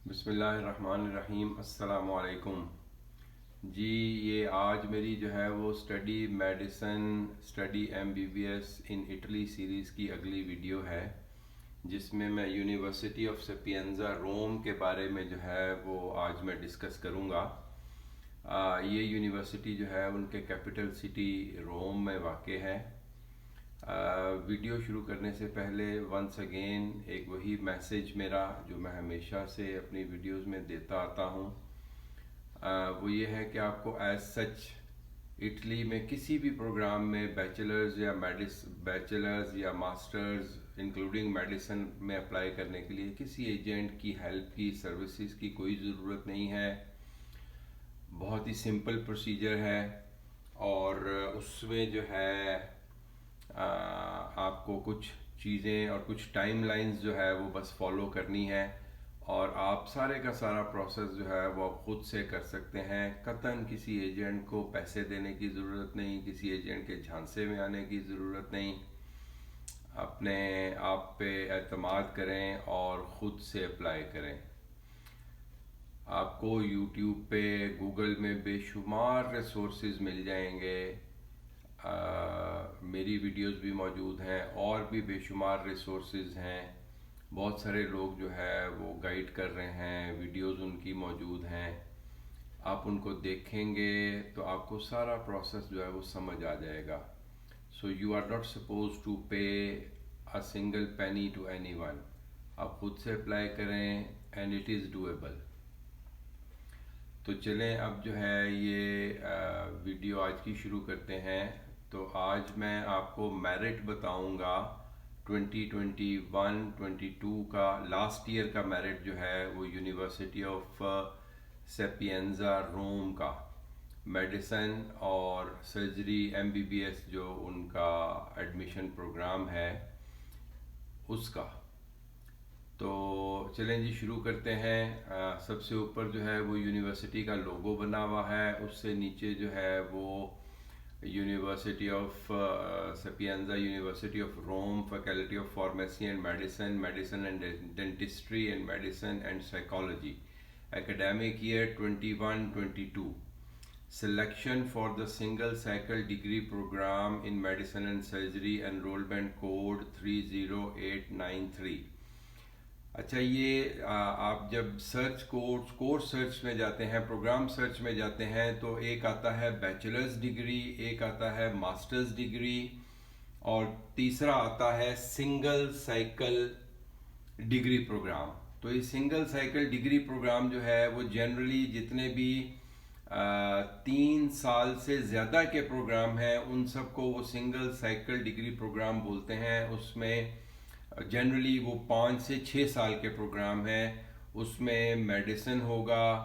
बिस्मिल्लाहिर्रहमानिर्रहीम। अस्सलामु अलैकुम जी। ये आज मेरी जो है वो study medicine study MBBS in Italy series की अगली वीडियो है, जिसमें मैं यूनिवर्सिटी ऑफ सेपिएंजा रोम के बारे में जो है वो आज मैं डिस्कस करूँगा। ये यूनिवर्सिटी जो है उनके कैपिटल सिटी रोम में वाक़ है। वीडियो शुरू करने से पहले वंस अगेन एक वही मैसेज मेरा जो मैं हमेशा से अपनी वीडियोस में देता आता हूँ, वो ये है कि आपको एज सच इटली में किसी भी प्रोग्राम में बैचलर्स या मास्टर्स इंक्लूडिंग मेडिसिन में अप्लाई करने के लिए किसी एजेंट की हेल्प की सर्विसेज की कोई ज़रूरत नहीं है। बहुत ही सिंपल प्रोसीजर है और उसमें जो है आपको कुछ चीज़ें और कुछ टाइमलाइंस जो है वो बस फॉलो करनी है और आप सारे का सारा प्रोसेस जो है वो आप खुद से कर सकते हैं। कतन किसी एजेंट को पैसे देने की ज़रूरत नहीं, किसी एजेंट के झांसे में आने की ज़रूरत नहीं। अपने आप पे एतमाद करें और ख़ुद से अप्लाई करें। आपको यूट्यूब पे, गूगल में बेशुमार रिसोर्सेज मिल जाएंगे। मेरी वीडियोस भी मौजूद हैं और भी बेशुमार रिसोर्सेज हैं। बहुत सारे लोग जो है वो गाइड कर रहे हैं, वीडियोस उनकी मौजूद हैं। आप उनको देखेंगे तो आपको सारा प्रोसेस जो है वो समझ आ जाएगा। So you are not suppose to pay a single penny to anyone. आप खुद से अप्लाई करें एंड इट इज़ डूएबल। तो चलें अब जो है ये वीडियो आज की शुरू करते हैं। तो आज मैं आपको मेरिट बताऊंगा 2021-22 का लास्ट ईयर का मेरिट जो है वो यूनिवर्सिटी ऑफ सेपिएंजा रोम का मेडिसिन और सर्जरी एमबीबीएस जो उनका एडमिशन प्रोग्राम है उसका। तो चलें जी शुरू करते हैं। सबसे ऊपर जो है वो यूनिवर्सिटी का लोगो बना हुआ है, उससे नीचे जो है वो university of Sapienza, university of Rome, faculty of pharmacy and medicine, medicine and dentistry and medicine and psychology, academic year 21-22। Selection for the single cycle degree program in medicine and surgery, enrollment code 30893। अच्छा, ये आप जब search course search में जाते हैं, programme search में जाते हैं तो एक आता है बैचलर्स डिग्री, एक आता है मास्टर्स डिग्री और तीसरा आता है सिंगल साइकिल डिग्री प्रोग्राम। तो ये सिंगल साइकिल डिग्री प्रोग्राम जो है वो जनरली जितने भी 3 साल से ज़्यादा के प्रोग्राम हैं उन सबको वो सिंगल साइकिल डिग्री प्रोग्राम बोलते हैं। उसमें जनरली वो 5 से 6 साल के प्रोग्राम हैं। उसमें मेडिसिन होगा,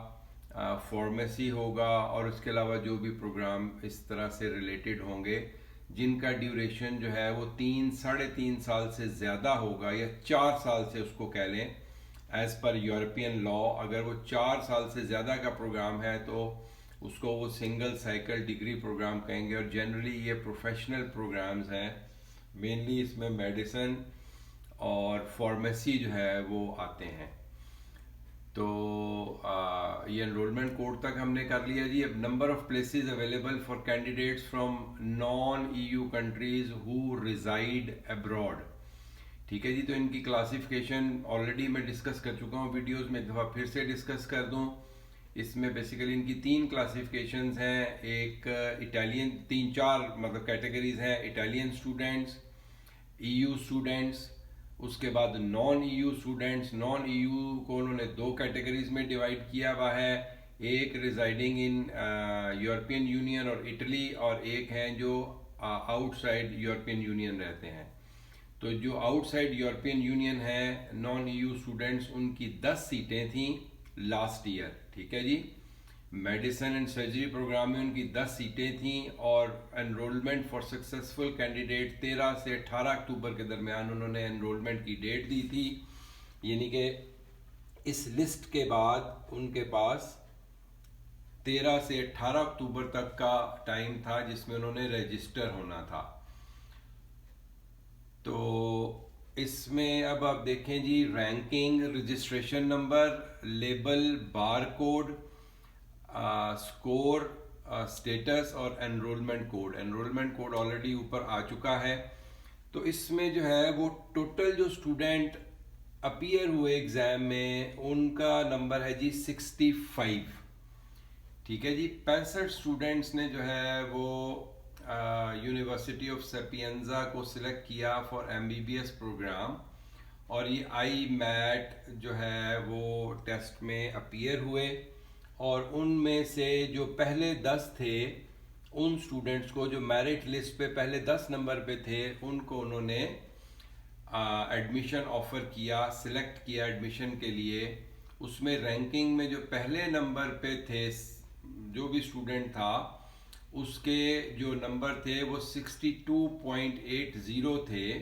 फार्मेसी होगा और उसके अलावा जो भी प्रोग्राम इस तरह से रिलेटेड होंगे जिनका ड्यूरेशन जो है वो 3-3.5 साल से ज़्यादा होगा या 4 साल से उसको कह लें एज़ पर यूरोपियन लॉ। अगर वो 4 साल से ज़्यादा का प्रोग्राम है तो उसको वो सिंगल साइकिल डिग्री प्रोग्राम कहेंगे। और जनरली ये प्रोफेशनल प्रोग्राम्स हैं, मेनली इसमें मेडिसिन और फार्मेसी जो है वो आते हैं। तो ये एनरोलमेंट कोड तक हमने कर लिया जी। अब number of places available for candidates from non EU countries who reside abroad. ठीक है जी। तो इनकी क्लासिफिकेशन ऑलरेडी मैं डिस्कस कर चुका हूँ वीडियोस में, एक दफ़ा फिर से डिस्कस कर दूँ। इसमें बेसिकली इनकी 3 क्लासिफिकेशंस हैं। एक इटालियन, 3-4 मतलब कैटेगरीज हैं। इटालियन स्टूडेंट्स, ईयू स्टूडेंट्स, उसके बाद non EU students. Non EU को उन्होंने 2 कैटेगरीज में डिवाइड किया हुआ है। एक रिजाइडिंग इन यूरोपियन यूनियन और इटली और एक हैं जो आउटसाइड यूरोपियन यूनियन रहते हैं। तो जो आउटसाइड यूरोपियन यूनियन है नॉन ईयू स्टूडेंट्स, उनकी 10 सीटें थीं लास्ट ईयर। ठीक है जी। मेडिसिन एंड सर्जरी प्रोग्राम में उनकी 10 सीटें थीं और एनरोलमेंट फॉर सक्सेसफुल कैंडिडेट 13 से 18 अक्टूबर के दरमियान उन्होंने एनरोलमेंट की डेट दी थी। यानी कि इस लिस्ट के बाद उनके पास 13 से 18 अक्टूबर तक का टाइम था जिसमें उन्होंने रजिस्टर होना था। तो इसमें अब आप देखें जी, ranking, registration number, label, bar code, score, status और enrolment code. Enrolment code already ऊपर आ चुका है। तो इसमें जो है वो टोटल जो स्टूडेंट अपीयर हुए एग्जाम में उनका नंबर है जी 65। ठीक है जी, 65 स्टूडेंट्स ने जो है वो यूनिवर्सिटी ऑफ सेपिएंजा को सिलेक्ट किया फॉर एमबीबीएस प्रोग्राम। और ये आई मैट जो है वो टेस्ट में अपीयर हुए, और उनमें से जो पहले 10 थे उन स्टूडेंट्स को, जो मेरिट लिस्ट पे पहले 10 नंबर पे थे, उनको उन्होंने एडमिशन ऑफर किया, सिलेक्ट किया एडमिशन के लिए। उसमें रैंकिंग में जो पहले नंबर पे थे जो भी स्टूडेंट था, उसके जो नंबर थे वो 62.80 थे।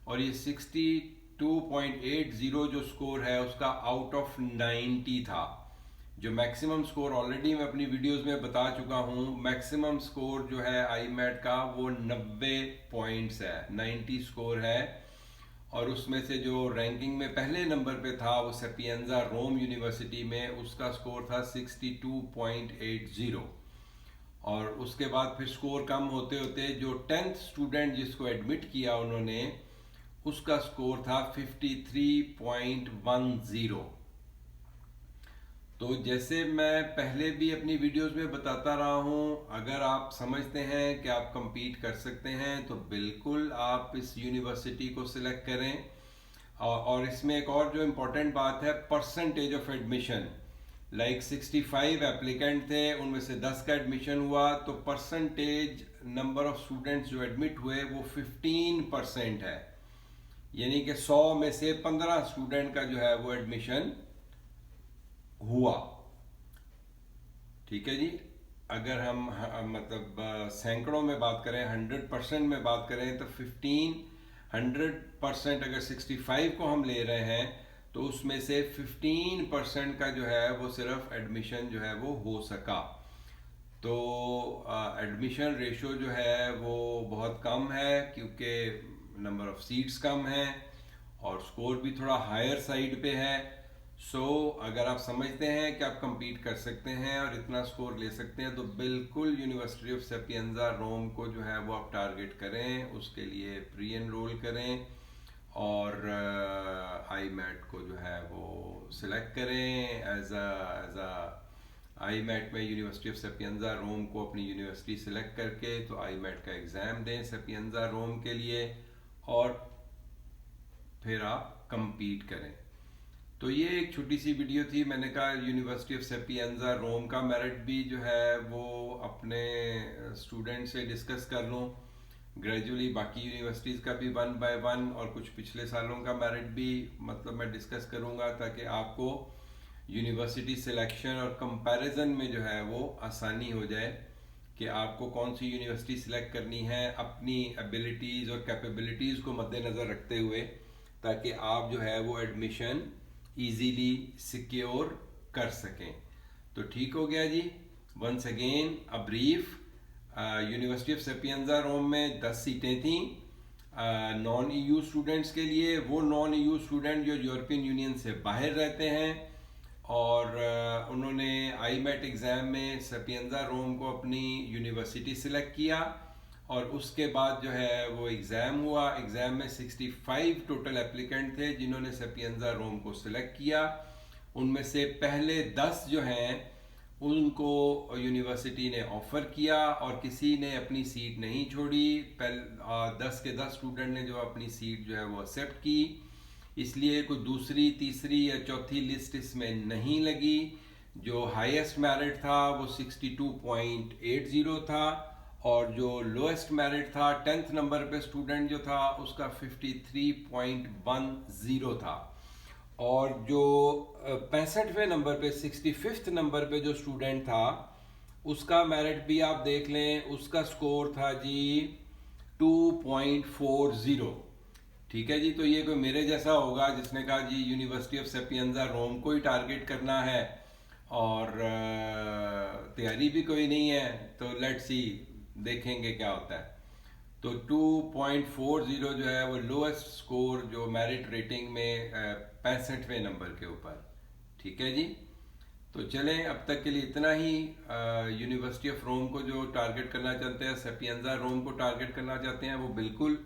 और ये 62.80 जो स्कोर है उसका आउट ऑफ 90 था। जो मैक्सिमम स्कोर ऑलरेडी मैं अपनी वीडियोस में बता चुका हूँ, मैक्सिमम स्कोर जो है आई मैट का वो 90 पॉइंट्स है, 90 स्कोर है। और उसमें से जो रैंकिंग में पहले नंबर पे था वो सेपिएंजा रोम यूनिवर्सिटी में, उसका स्कोर था 62.80। और उसके बाद फिर स्कोर कम होते होते जो 10th स्टूडेंट जिसको एडमिट किया उन्होंने, उसका स्कोर था 53.10। तो जैसे मैं पहले भी अपनी वीडियोस में बताता रहा हूँ, अगर आप समझते हैं कि आप compete कर सकते हैं तो बिल्कुल आप इस यूनिवर्सिटी को सिलेक्ट करें। और इसमें एक और जो इम्पोर्टेंट बात है, percentage of admission. Like 65 applicant थे, उनमें से 10 का एडमिशन हुआ, तो परसेंटेज नंबर ऑफ स्टूडेंट्स जो एडमिट हुए वो 15% है। यानी कि 100 में से 15 स्टूडेंट का जो है वो एडमिशन हुआ। ठीक है जी, अगर हम मतलब सैकड़ों में बात करें, 100% में बात करें, तो 100% अगर 65 को हम ले रहे हैं तो उसमें से 15% का जो है वो सिर्फ एडमिशन जो है वो हो सका। तो एडमिशन रेशो जो है वो बहुत कम है, क्योंकि नंबर ऑफ सीट्स कम है और स्कोर भी थोड़ा हायर साइड पे है। अगर आप समझते हैं कि आप compete कर सकते हैं और इतना स्कोर ले सकते हैं, तो बिल्कुल यूनिवर्सिटी ऑफ सेपिएंजा रोम को जो है वो आप टारगेट करें, उसके लिए प्री एनरोल करें और आई मैट को जो है वो सिलेक्ट करें एज अ आई मैट में यूनिवर्सिटी ऑफ सेपिएंजा रोम को अपनी यूनिवर्सिटी सिलेक्ट करके तो आई मैट का एग्ज़ाम दें सेपिएंजा रोम के लिए, और फिर आप compete करें। तो ये एक छोटी सी वीडियो थी। मैंने कहा यूनिवर्सिटी ऑफ सेपिएंजा रोम का मेरिट भी जो है वो अपने स्टूडेंट से डिस्कस कर लूँ, ग्रेजुअली बाकी यूनिवर्सिटीज़ का भी 1 by 1 और कुछ पिछले सालों का मेरिट भी मतलब मैं डिस्कस करूँगा, ताकि आपको यूनिवर्सिटी सिलेक्शन और कंपैरिजन में जो है वो आसानी हो जाए कि आपको कौन सी यूनिवर्सिटी सिलेक्ट करनी है अपनी एबिलिटीज़ और कैपेबिलिटीज़ को मद्देनज़र रखते हुए, ताकि आप जो है वो एडमिशन इजीली सिक्योर कर सकें। तो ठीक हो गया जी। Once again a brief, university of Sapienza Rome में 10 सीटें थीं नॉन ईयू स्टूडेंट्स के लिए। वो नॉन ईयू स्टूडेंट जो यूरोपियन यूनियन से बाहर रहते हैं, और उन्होंने आई मैट एग्ज़ाम में सेपिएंजा रोम को अपनी यूनिवर्सिटी सिलेक्ट किया, और उसके बाद जो है वो एग्ज़ाम हुआ। एग्ज़ाम में 65 टोटल एप्लीकेंट थे जिन्होंने सेपिएंजा रोम को सिलेक्ट किया। उनमें से पहले 10 जो हैं उनको यूनिवर्सिटी ने ऑफ़र किया, और किसी ने अपनी सीट नहीं छोड़ी। 10 के 10 स्टूडेंट ने जो अपनी सीट जो है वो एक्सेप्ट की, इसलिए कोई दूसरी, तीसरी या चौथी लिस्ट इसमें नहीं लगी। जो हाईएस्ट मेरिट था वो 62.80 था, और जो लोएस्ट मेरिट था 10th नंबर पे स्टूडेंट जो था उसका 53.10 था। और जो 65वें नंबर पे 65th नंबर पे जो स्टूडेंट था उसका मेरिट भी आप देख लें, उसका स्कोर था जी 2.40। ठीक है जी। तो ये कोई मेरे जैसा होगा जिसने कहा जी यूनिवर्सिटी ऑफ सेपिएंजा रोम को ही टारगेट करना है और तैयारी भी कोई नहीं है, तो लेट्स सी, देखेंगे क्या होता है। तो 2.40 जो है वो लोएस्ट स्कोर जो मेरिट रेटिंग में 65वें नंबर के ऊपर। ठीक है जी। तो चलें, अब तक के लिए इतना ही। यूनिवर्सिटी ऑफ रोम को जो टारगेट करना चाहते हैं, सेपिएंजा रोम को टारगेट करना चाहते हैं, वो बिल्कुल